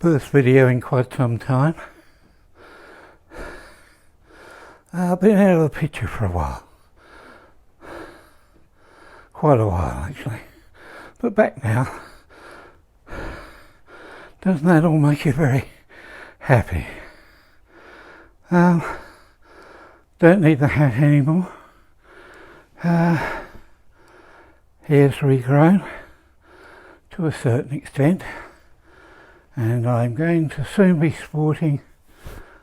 First video in quite some time. I've been out of the picture for a while. Quite a while actually. But back now. Doesn't that all make you very happy? Don't need the hat anymore. Hair's regrown to a certain extent. And I'm going to soon be sporting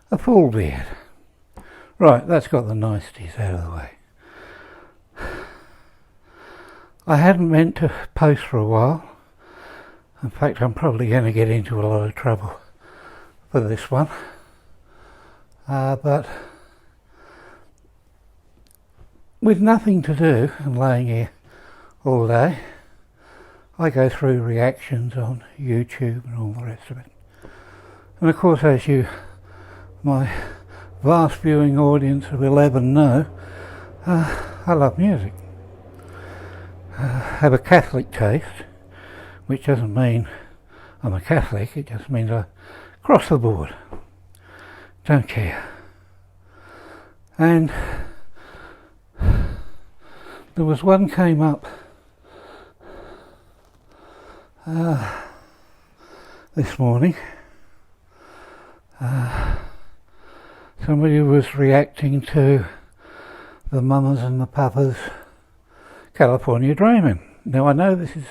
a full beard. Right, that's got the niceties out of the way. I hadn't meant to post for a while. In fact, I'm probably going to get into a lot of trouble for this one. But with nothing to do and laying here all day, I go through reactions on YouTube and all the rest of it. And of course, as you, my vast viewing audience of 11 know, I love music. I have a Catholic taste, which doesn't mean I'm a Catholic, it just means I cross the board. Don't care. And there was one came up this morning. Somebody was reacting to the Mamas and the Papas California Dreaming. Now I know this is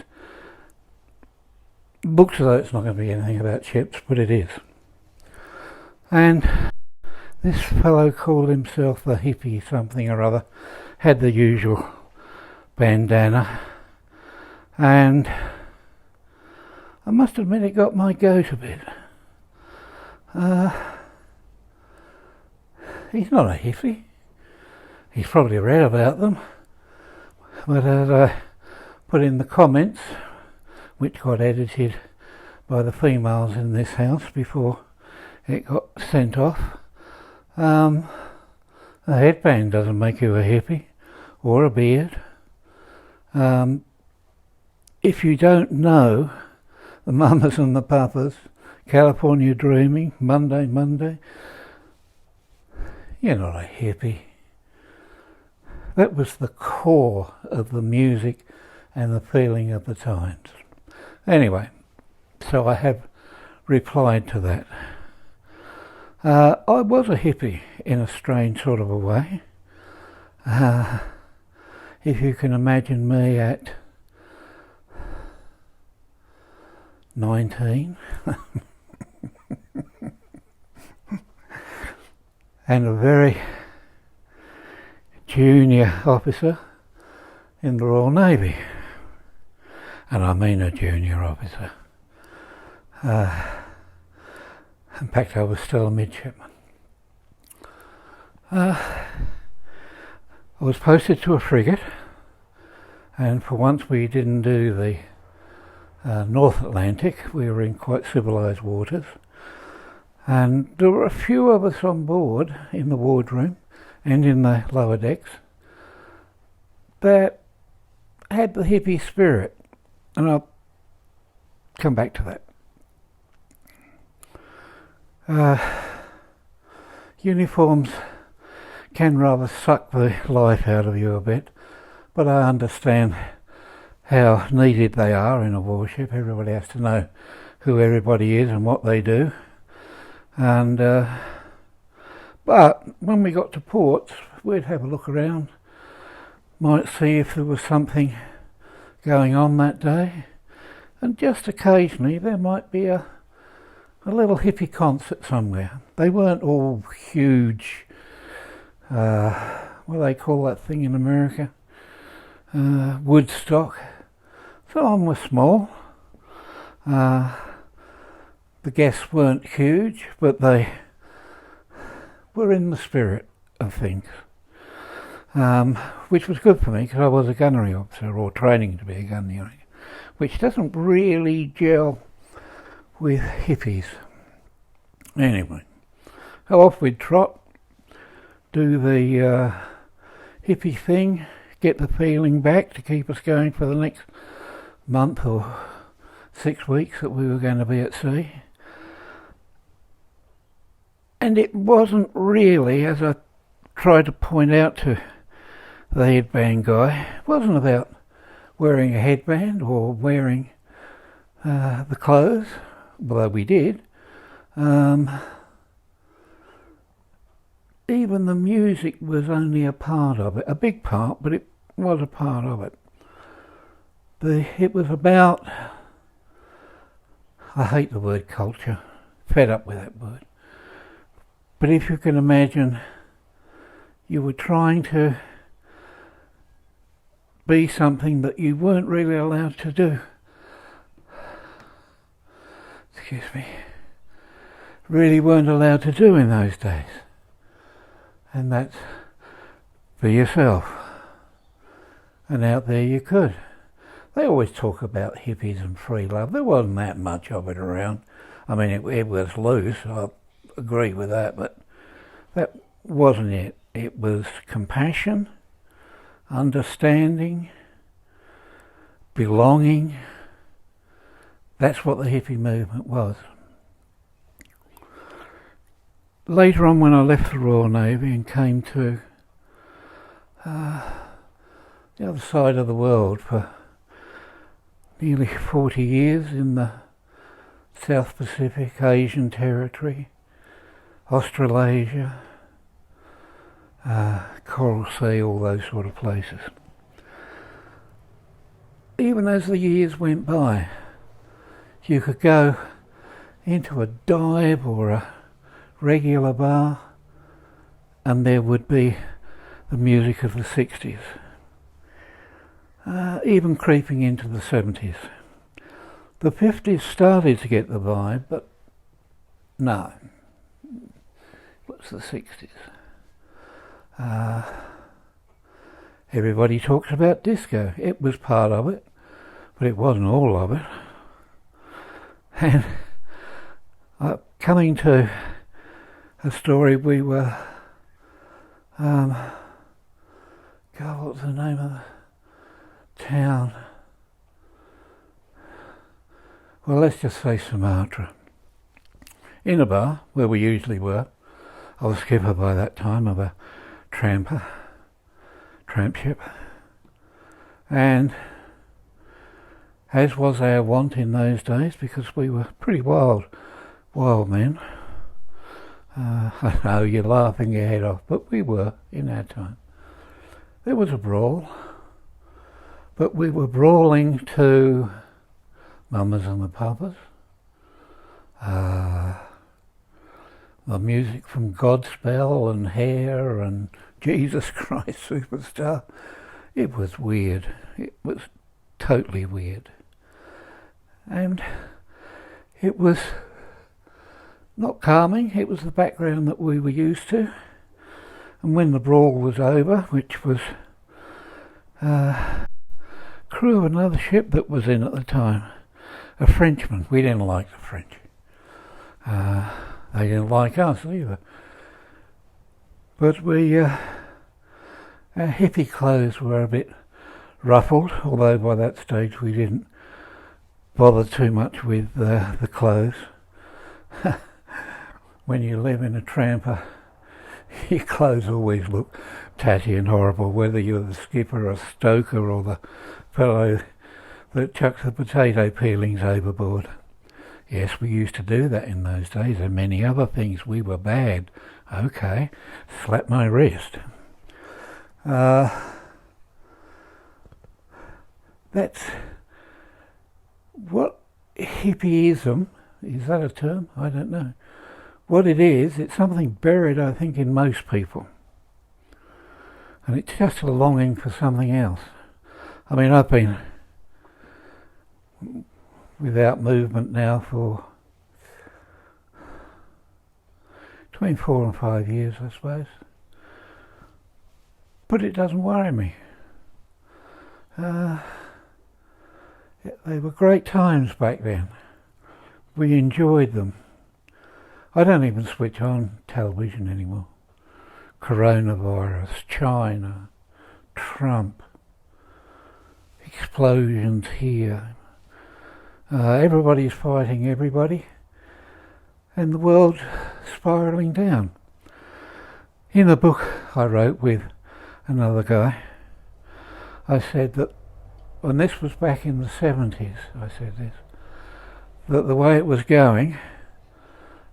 looks as though it's not going to be anything about chips, but it is. And this fellow called himself the Hippie something or other, had the usual bandana, and I must admit it got my goat a bit. He's not a hippie. He's probably read about them. But as I put in the comments, which got edited by the females in this house before it got sent off, a headband doesn't make you a hippie or a beard. If you don't know the Mamas and the Papas, California Dreaming, Monday, you're not a hippie. That was the core of the music and the feeling of the times. Anyway, so I have replied to that. I was a hippie in a strange sort of a way. If you can imagine me at 19 and a very junior officer in the Royal Navy, and I mean a junior officer. In fact, I was still a midshipman. I was posted to a frigate, and for once we didn't do the North Atlantic. We were in quite civilised waters, and there were a few of us on board in the wardroom and in the lower decks that had the hippie spirit, and I'll come back to that. Uniforms can rather suck the life out of you a bit, but I understand how needed they are in a warship. Everybody has to know who everybody is and what they do. And but when we got to ports, we'd have a look around, might see if there was something going on that day, and just occasionally there might be a little hippie concert somewhere. They weren't all huge, what do they call that thing in America? Woodstock. Some of them were small. The guests weren't huge, but they were in the spirit of things, which was good for me because I was a gunnery officer, or training to be a gunnery, which doesn't really gel with hippies. Anyway, so off we'd trot, do the hippie thing, get the feeling back to keep us going for the next month or 6 weeks that we were going to be at sea. And it wasn't really, as I tried to point out to the headband guy, it wasn't about wearing a headband or wearing the clothes, although we did. Even the music was only a part of it, a big part, but it was a part of it. It was about, I hate the word culture, fed up with that word. But if you can imagine, you were trying to be something that you weren't really allowed to do. Excuse me. Really weren't allowed to do in those days. And that's be yourself. And out there you could. They always talk about hippies and free love. There wasn't that much of it around. I mean, it was loose, I agree with that, but that wasn't it. It was compassion, understanding, belonging. That's what the hippie movement was. Later on, when I left the Royal Navy and came to the other side of the world for nearly 40 years in the South Pacific, Asian territory, Australasia, Coral Sea, all those sort of places. Even as the years went by, you could go into a dive or a regular bar and there would be the music of the 60s, even creeping into the 70s. The 50s started to get the vibe, but no, what's the 60s? Everybody talks about disco. It was part of it, but it wasn't all of it. And coming to a story, we were, God, what was the name of the town? Well, let's just say Sumatra. In a bar, where we usually were. I was skipper by that time of a tramp ship. And as was our wont in those days, because we were pretty wild men. I know you're laughing your head off, but we were in our time. There was a brawl, but we were brawling to Mamas and the Papas, the music from Godspell and Hair and Jesus Christ Superstar. It was weird. It was totally weird. And it was not calming. It was the background that we were used to. And when the brawl was over, which was crew of another ship that was in at the time, a Frenchman. We didn't like the French. They didn't like us either. But our hippie clothes were a bit ruffled, although by that stage we didn't bother too much with the clothes. When you live in a tramper, your clothes always look tatty and horrible, whether you're the skipper or stoker or the fellow that chucks the potato peelings overboard. Yes, we used to do that in those days, and many other things. We were bad. Okay, slap my wrist. That's what hippieism, is that a term? I don't know. What it is, it's something buried, I think, in most people. And it's just a longing for something else. I mean, I've been without movement now for between 4 and 5 years, I suppose. But it doesn't worry me. They were great times back then. We enjoyed them. I don't even switch on television anymore. Coronavirus, China, Trump, explosions here. Everybody's fighting everybody. and the world's spiralling down. In the book I wrote with another guy, I said that, and this was back in the 70s, I said this, that the way it was going,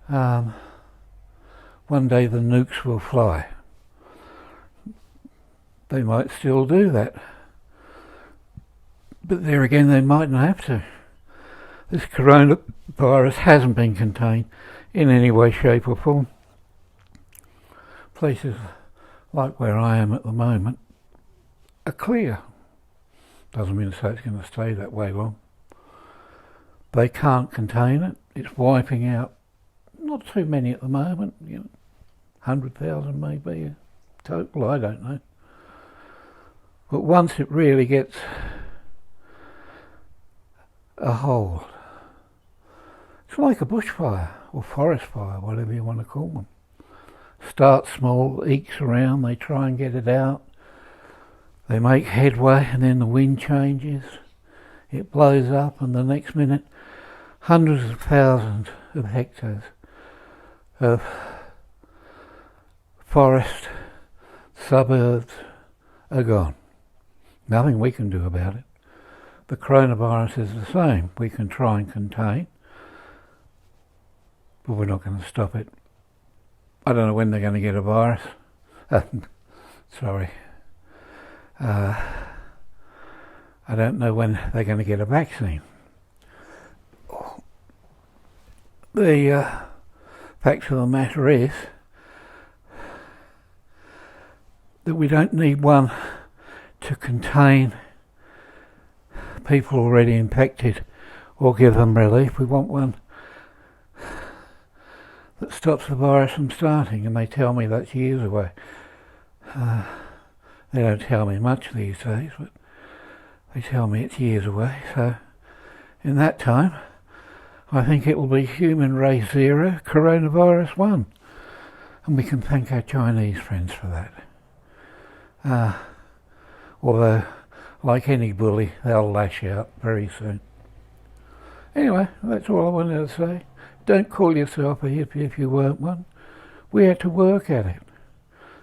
one day the nukes will fly. They might still do that. But there again, they mightn't have to. This coronavirus hasn't been contained in any way, shape or form. Places like where I am at the moment are clear. Doesn't mean to say it's going to stay that way long. They can't contain it. It's wiping out, not too many at the moment, 100,000 maybe total, I don't know. But once it really gets a hold, it's like a bushfire or forest fire, whatever you want to call them. Start small, ekes around, they try and get it out. They make headway and then the wind changes. It blows up and the next minute hundreds of thousands of hectares of forest, suburbs are gone. Nothing we can do about it. The coronavirus is the same. We can try and contain, but we're not going to stop it. I don't know when they're going to get a virus. Sorry. I don't know when they're going to get a vaccine. The fact of the matter is that we don't need one to contain people already infected or give them relief. We want one that stops the virus from starting, and they tell me that's years away. They don't tell me much these days, but they tell me it's years away. So in that time, I think it will be human race 0, coronavirus 1. And we can thank our Chinese friends for that. Although, like any bully, they'll lash out very soon. Anyway, that's all I wanted to say. Don't call yourself a hippie if you weren't one. We had to work at it.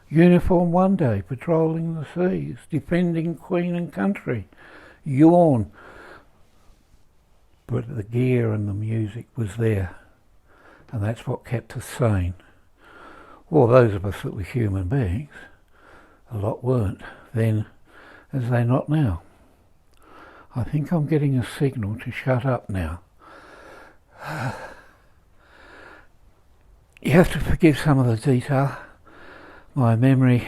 Uniform one day, patrolling the seas, defending Queen and country. Yawn. But the gear and the music was there, and that's what kept us sane. Well, those of us that were human beings, a lot weren't then as they're not now. I think I'm getting a signal to shut up now. You have to forgive some of the detail. My memory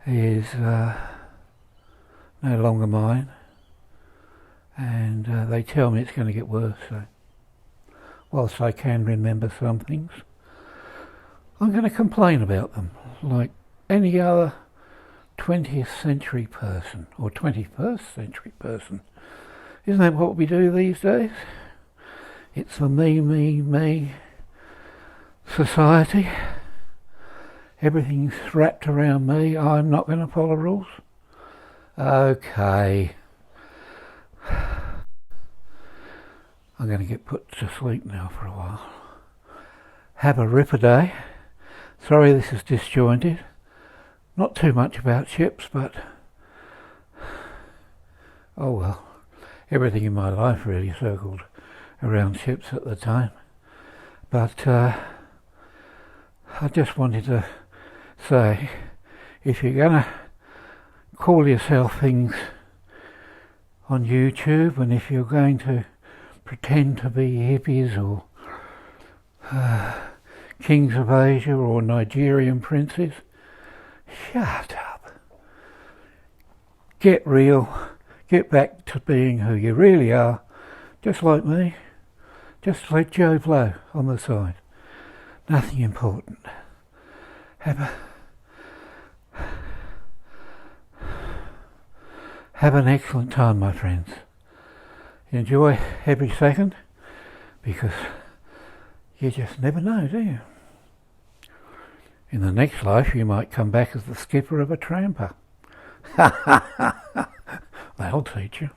is no longer mine, and they tell me it's going to get worse. So, whilst I can remember some things, I'm going to complain about them like any other 20th century person or 21st century person. Isn't that what we do these days? It's a me society. Everything's wrapped around me. I'm not going to follow rules. Okay. I'm going to get put to sleep now for a while. Have a ripper day. Sorry this is disjointed. Not too much about ships, but oh well. Everything in my life really circled around ships at the time. But I just wanted to say, if you're going to call yourself things on YouTube, and if you're going to pretend to be hippies or kings of Asia or Nigerian princes, shut up. Get real. Get back to being who you really are, just like me. Just like Joe Blow on the side. Nothing important. Have an excellent time, my friends. Enjoy every second, because you just never know, do you? In the next life you might come back as the skipper of a tramper. That'll teach you.